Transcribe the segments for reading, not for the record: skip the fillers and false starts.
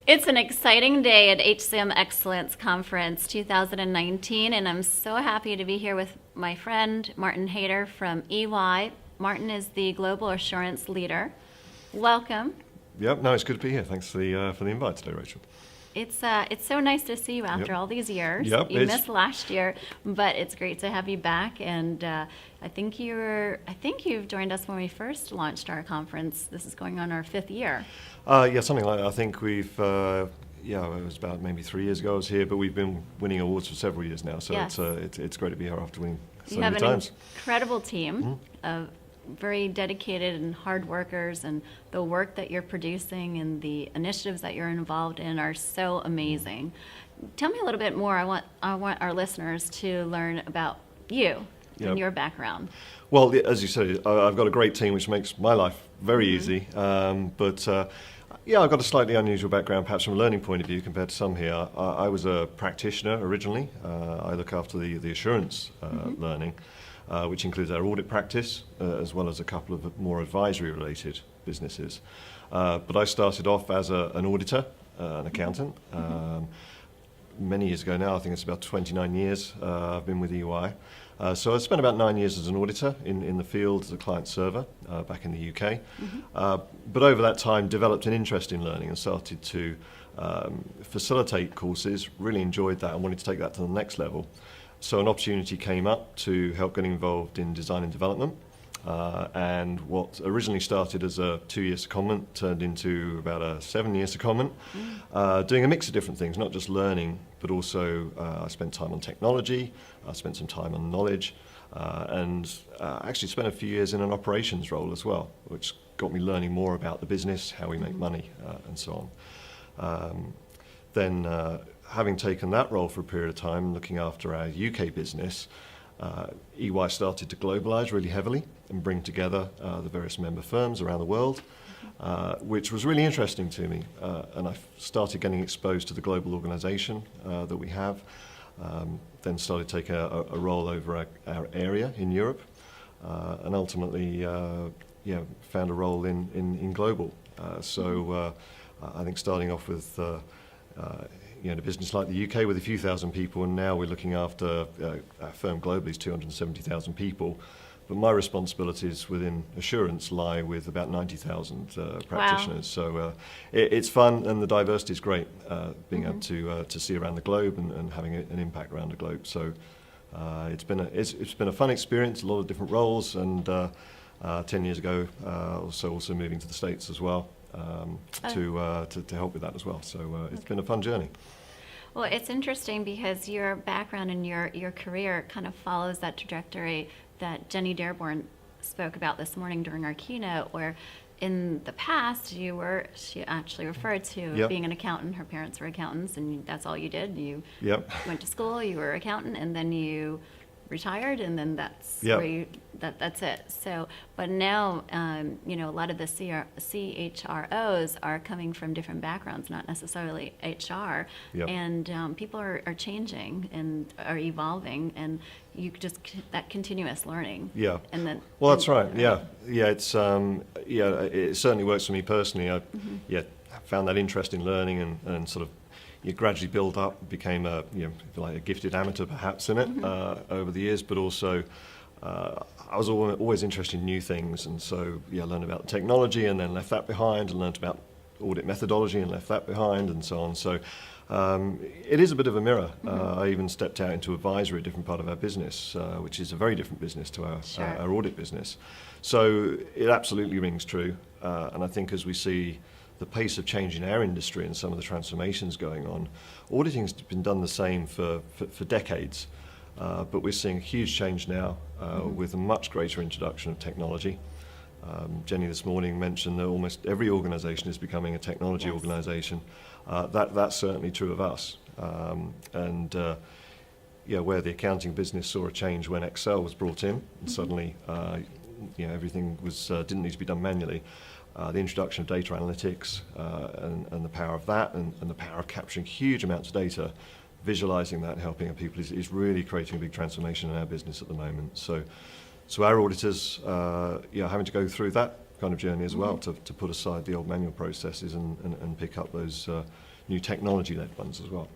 It's an exciting day at HCM Excellence Conference 2019, and I'm so happy to be here with my friend Martin Hayter from EY. Martin is the Global Assurance Leader. Welcome. Yep, no, it's good to be here. Thanks for the invite today, Rachel. It's so nice to see you after all these years. Yep, you missed last year, but it's great to have you back. And I think you've joined us when we first launched our conference. This is going on our 5th year. Yeah, something like that. I think we've, it was about maybe 3 years ago I was here, but we've been winning awards for several years now. So yes. it's great to be here after winning so you many times. You have an incredible team of very dedicated and hard workers, and the work that you're producing and the initiatives that you're involved in are so amazing. Tell me a little bit more. I want our listeners to learn about you and your background. Well, as you said, I've got a great team, which makes my life very easy. I've got a slightly unusual background, perhaps from a learning point of view compared to some here. I was a practitioner originally. I look after the assurance learning, which includes our audit practice, as well as a couple of more advisory-related businesses. But I started off as an auditor, an accountant. Many years ago now, I think it's about 29 years I've been with EY. So I spent about 9 years as an auditor in the field as a client server back in the UK. But over that time, developed an interest in learning and started to facilitate courses, really enjoyed that and wanted to take that to the next level. So an opportunity came up to help get involved in design and development. And what originally started as a 2-year secondment turned into about a 7-year secondment, doing a mix of different things, not just learning, but also I spent time on technology, I spent some time on knowledge, and actually spent a few years in an operations role as well, which got me learning more about the business, how we make money, and so on. Then having taken that role for a period of time, looking after our UK business, EY started to globalize really heavily and bring together the various member firms around the world, which was really interesting to me. And I started getting exposed to the global organization that we have, then started taking a role over our area in Europe, and ultimately found a role in global. So I think starting off with a business like the UK with a few thousand people, and now we're looking after our firm globally is 270,000 people. But my responsibilities within assurance lie with about 90,000 practitioners. Wow. So it's fun, and the diversity is great, being able to see around the globe and having an impact around the globe. So it's been a fun experience, a lot of different roles, and 10 years ago, also moving to the States as well. To help with that as well. So it's been a fun journey. Well, it's interesting because your background and your career kind of follows that trajectory that Jenny Dearborn spoke about this morning during our keynote, where in the past she actually referred to being an accountant. Her parents were accountants, and that's all you did. You went to school, you were an accountant, and then you retired, and then that's where that's it. So, but now, a lot of the CHROs are coming from different backgrounds, not necessarily HR, and people are changing and are evolving, and you just that continuous learning. Yeah. And then. Well, that's right. Yeah. It's it certainly works for me personally. I found that interest in learning and sort of. You gradually build up, became a gifted amateur perhaps in it over the years, but also I was always interested in new things, and so learned about technology and then left that behind, and learned about audit methodology and left that behind, and so on. So it is a bit of a mirror. I even stepped out into advisory, a different part of our business, which is a very different business to our audit business. So it absolutely rings true, and I think as we see the pace of change in our industry and some of the transformations going on, auditing's been done the same for decades, but we're seeing a huge change now with a much greater introduction of technology. Jenny this morning mentioned that almost every organization is becoming a technology organization. That's certainly true of us. Where the accounting business saw a change when Excel was brought in, and suddenly everything didn't need to be done manually. The introduction of data analytics and the power of that, and the power of capturing huge amounts of data, visualizing that, helping our people is really creating a big transformation in our business at the moment. So our auditors having to go through that kind of journey as well, to put aside the old manual processes and pick up those new technology-led ones as well.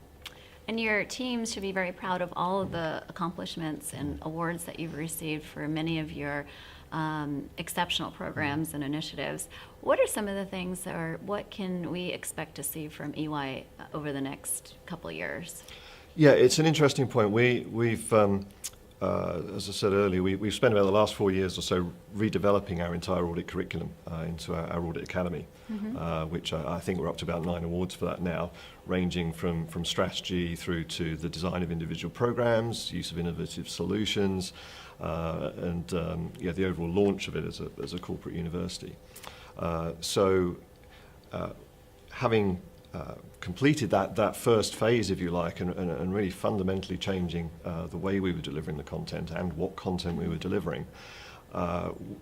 And your teams should be very proud of all of the accomplishments and awards that you've received for many of your exceptional programs and initiatives. What are some of the things, or what can we expect to see from EY over the next couple of years? Yeah, it's an interesting point. We've as I said earlier, we've spent about the last 4 years or so redeveloping our entire audit curriculum into our Audit Academy, which I think we're up to about 9 awards for that now, ranging from strategy through to the design of individual programs, use of innovative solutions, and the overall launch of it as a corporate university. Having completed that first phase, if you like, and really fundamentally changing the way we were delivering the content and what content we were delivering,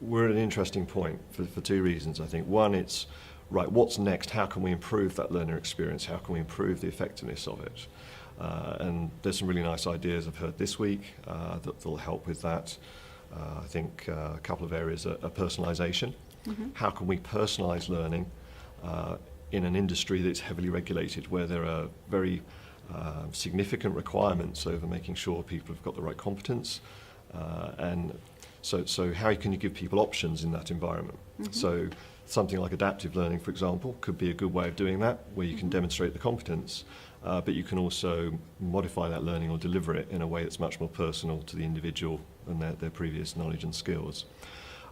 we're at an interesting point for 2 reasons, I think. One, it's, right, what's next? How can we improve that learner experience? How can we improve the effectiveness of it? And there's some really nice ideas I've heard this week that'll help with that. I think a couple of areas are personalisation. How can we personalise learning in an industry that's heavily regulated, where there are very significant requirements over making sure people have got the right competence, and so how can you give people options in that environment? So something like adaptive learning, for example, could be a good way of doing that, where you can demonstrate the competence, but you can also modify that learning or deliver it in a way that's much more personal to the individual and their previous knowledge and skills.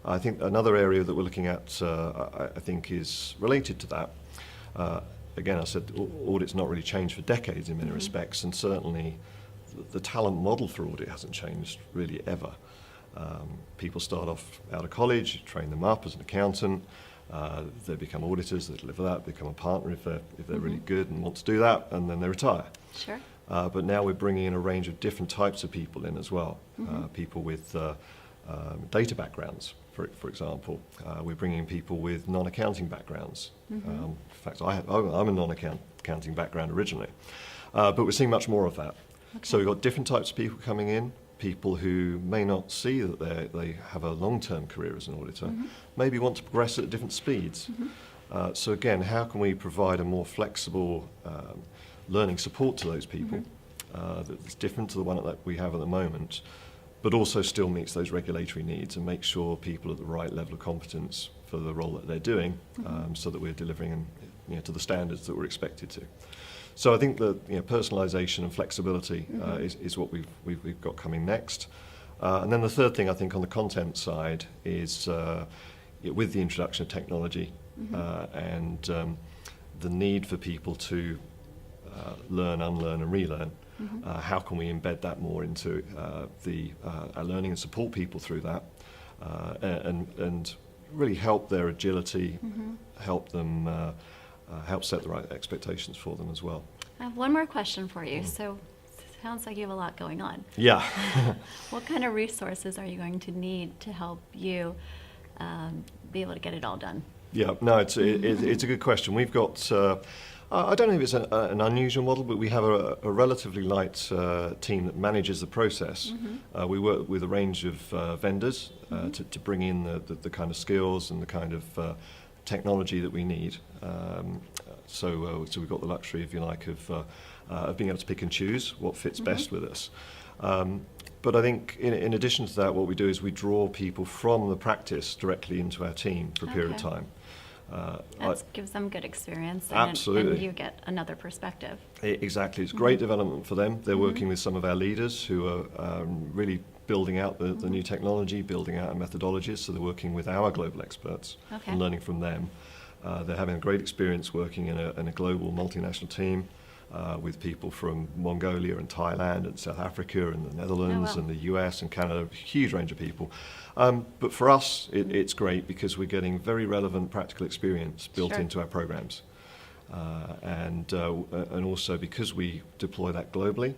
I think another area that we're looking at, I think, is related to that. Again, I said audit's not really changed for decades in many respects, and certainly the talent model for audit hasn't changed really ever. People start off out of college, you train them up as an accountant, they become auditors, they deliver that, become a partner if they're really good and want to do that, and then they retire. Sure. But now we're bringing in a range of different types of people in as well. People with data backgrounds, for example. We're bringing people with non-accounting backgrounds. In fact, I'm a non-accounting background originally. But we're seeing much more of that. Okay. So we've got different types of people coming in, people who may not see that they have a long-term career as an auditor, maybe want to progress at different speeds. So again, how can we provide a more flexible learning support to those people that's different to the one that we have at the moment, but also still meets those regulatory needs and makes sure people are at the right level of competence for the role that they're doing, so that we're delivering to the standards that we're expected to. So I think that personalisation and flexibility is what we've got coming next. And then the third thing I think on the content side is with the introduction of technology and the need for people to learn, unlearn and relearn. How can we embed that more into our learning and support people through that, and really help their agility, help them, help set the right expectations for them as well. I have one more question for you. So sounds like you have a lot going on. Yeah. What kind of resources are you going to need to help you be able to get it all done? Yeah, no, it's a good question. We've got, I don't know if it's an unusual model, but we have a relatively light team that manages the process. We work with a range of vendors to bring in the kind of skills and the kind of technology that we need. So we've got the luxury, if you like, of being able to pick and choose what fits best with us. But I think in addition to that, what we do is we draw people from the practice directly into our team for a period of time. That gives them good experience, absolutely. And you get another perspective. Exactly. It's great development for them. They're working with some of our leaders who are really building out the new technology, building out our methodologies, so they're working with our global experts and learning from them. They're having a great experience working in a global multinational team with people from Mongolia and Thailand and South Africa and the Netherlands and the US and Canada, a huge range of people. But for us, it's great because we're getting very relevant practical experience built into our programs. And also because we deploy that globally,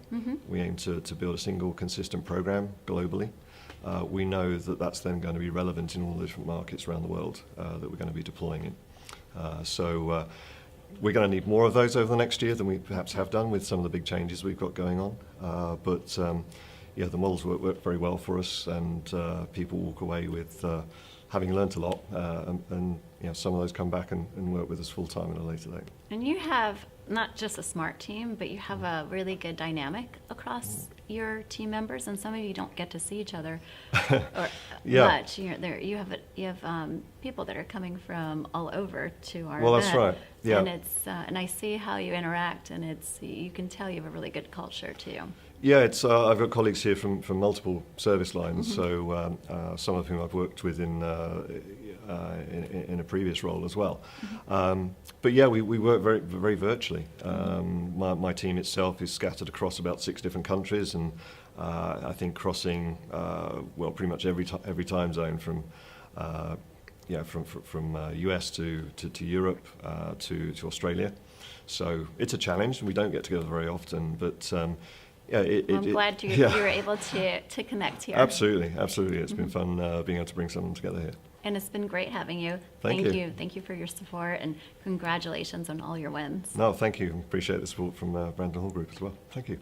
we aim to build a single consistent program globally. We know that that's then going to be relevant in all the different markets around the world that we're going to be deploying in. So we're going to need more of those over the next year than we perhaps have done with some of the big changes we've got going on. But the models work very well for us, and people walk away with having learnt a lot, and some of those come back and work with us full time at a later date. And you have not just a smart team, but you have a really good dynamic across your team members, and some of you don't get to see each other or much. You have people that are coming from all over to our event. That's right. Yeah. And and I see how you interact, and you can tell you have a really good culture too. Yeah, I've got colleagues here from multiple service lines, so some of whom I've worked with in a previous role as well. But yeah, we work very, very virtually. My team itself is scattered across about 6 different countries, and I think crossing pretty much every time zone from US to Europe to Australia. So it's a challenge, and we don't get together very often, but. I'm glad you were able to connect here. Absolutely. It's been fun being able to bring someone together here. And it's been great having you. Thank you. Thank you for your support, and congratulations on all your wins. No, thank you. Appreciate the support from Brandon Hall Group as well. Thank you.